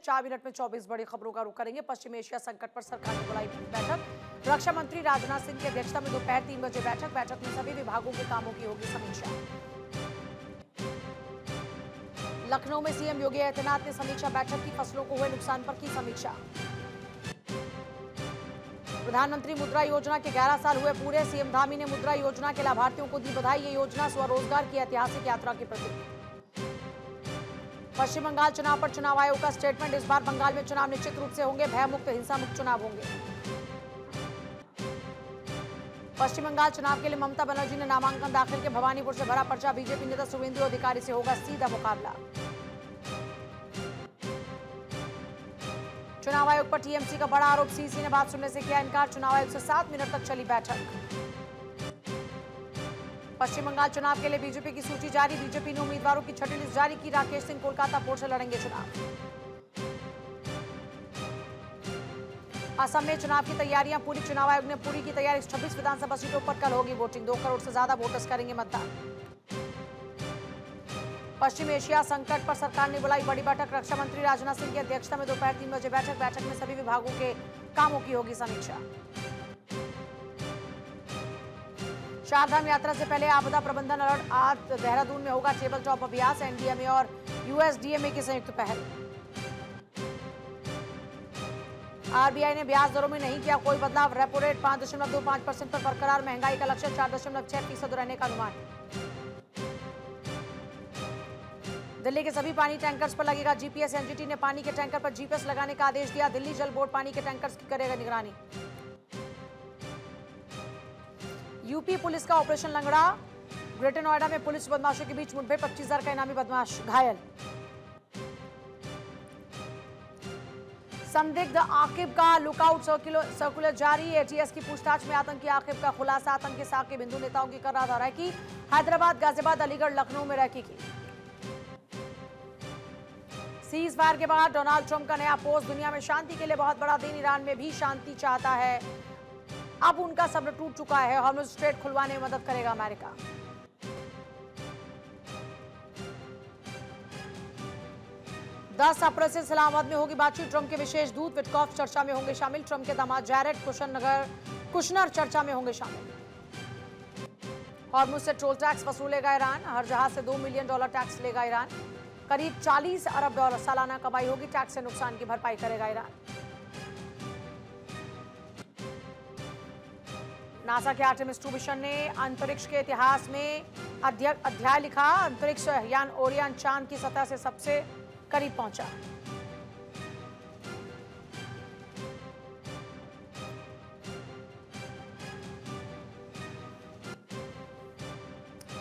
4 minute में 24 बड़ी खबरों का रुख करेंगे। पश्चिम एशिया संकट पर सरकार ने बुलाई बैठक। रक्षा मंत्री राजनाथ सिंह की अध्यक्षता में दोपहर 3 बजे बैठक में सभी विभागों के कामों की होगी समीक्षा। लखनऊ में सीएम योगी आदित्यनाथ ने समीक्षा बैठक की, फसलों को हुए नुकसान पर की समीक्षा। प्रधानमंत्री मुद्रा योजना के 11 साल हुए पूरे, सीएम धामी ने मुद्रा योजना के लाभार्थियों को दी बधाई। ये योजना स्वरोजगार की ऐतिहासिक यात्रा के प्रतीक। पश्चिम बंगाल चुनाव पर चुनाव आयोग का स्टेटमेंट, इस बार बंगाल में चुनाव निश्चित रूप से होंगे भयमुक्त हिंसा मुक्त चुनाव होंगे। पश्चिम बंगाल चुनाव के लिए ममता बनर्जी ने नामांकन दाखिल किया, भवानीपुर से भरा पर्चा, बीजेपी नेता शुभेंदु अधिकारी से होगा सीधा मुकाबला। चुनाव आयोग पर टीएमसी का बड़ा आरोप, सीसी ने बात सुनने से किया इनकार, चुनाव आयोग से 7 मिनट तक चली बैठक। पश्चिम बंगाल चुनाव के लिए बीजेपी की सूची जारी, बीजेपी ने उम्मीदवारों की छठी लिस्ट जारी की, राकेश सिंह कोलकाता पोर्ट से लड़ेंगे चुनाव। असम में चुनाव की तैयारियां पूरी, चुनाव आयोग ने पूरी की तैयारी, 26 विधानसभा सीटों पर कल होगी वोटिंग, 2 करोड़ से ज्यादा वोटर्स करेंगे मतदान। पश्चिम एशिया संकट पर सरकार ने बुलाई बड़ी बैठक, रक्षा मंत्री राजनाथ सिंह की अध्यक्षता में दोपहर 3 बजे बैठक में सभी विभागों के कामों की होगी समीक्षा। चारधाम यात्रा से पहले आपदा प्रबंधन अलर्ट, आज देहरादून में होगा टेबल टॉप अभ्यास, एनडीएमए और यूएसडीएमए की संयुक्त पहल। आरबीआई ने ब्याज दरों में नहीं किया कोई बदलाव, रेपो रेट 5.25% पर बरकरार, महंगाई का लक्ष्य 4.6% रहने का अनुमान। दिल्ली के सभी पानी टैंकर्स पर लगेगा जीपीएस, एनजीटी ने पानी के टैंकर पर जीपीएस लगाने का आदेश दिया, दिल्ली जल बोर्ड पानी के टैंकर्स की करेगा निगरानी। यूपी पुलिस का ऑपरेशन लंगड़ा, ग्रेटर नोएडा में पुलिस बदमाशों के बीच मुठभेड़, 25,000 का इनामी बदमाश घायल। संदिग्ध आकिब का लुकआउट सर्कुलर जारी, एटीएस की पूछताछ में आतंकी आकिब का खुलासा, आतंकी साके बिंदु नेताओं की कर रहा था रैकी, हैदराबाद, गाजियाबाद, अलीगढ़, लखनऊ में रैकी की। सीज फायर के बाद डोनाल्ड ट्रंप का नया पोस्ट, दुनिया में शांति के लिए बहुत बड़ा दिन, ईरान में भी शांति चाहता है, अब उनका सब्र टूट चुका है, हॉर्मुज़ स्ट्रेट खुलवाने में मदद करेगा अमेरिका। दस अप्रैल से इस्लामाबाद में होगी बातचीत, ट्रंप के विशेष दूत विटकॉफ चर्चा में होंगे शामिल, ट्रंप के दामाद जैरेड कुशनर चर्चा में होंगे शामिल। हॉर्मुज़ से टोल टैक्स वसूलेगा ईरान, हर जहाज से $2 मिलियन टैक्स लेगा ईरान, करीब $40 अरब सालाना कमाई होगी, टैक्स से नुकसान की भरपाई करेगा ईरान। नासा के आर्टेमिस 2 मिशन ने अंतरिक्ष के इतिहास में अध्याय लिखा, अंतरिक्ष यान ओरियन चांद की सतह से सबसे करीब पहुंचा।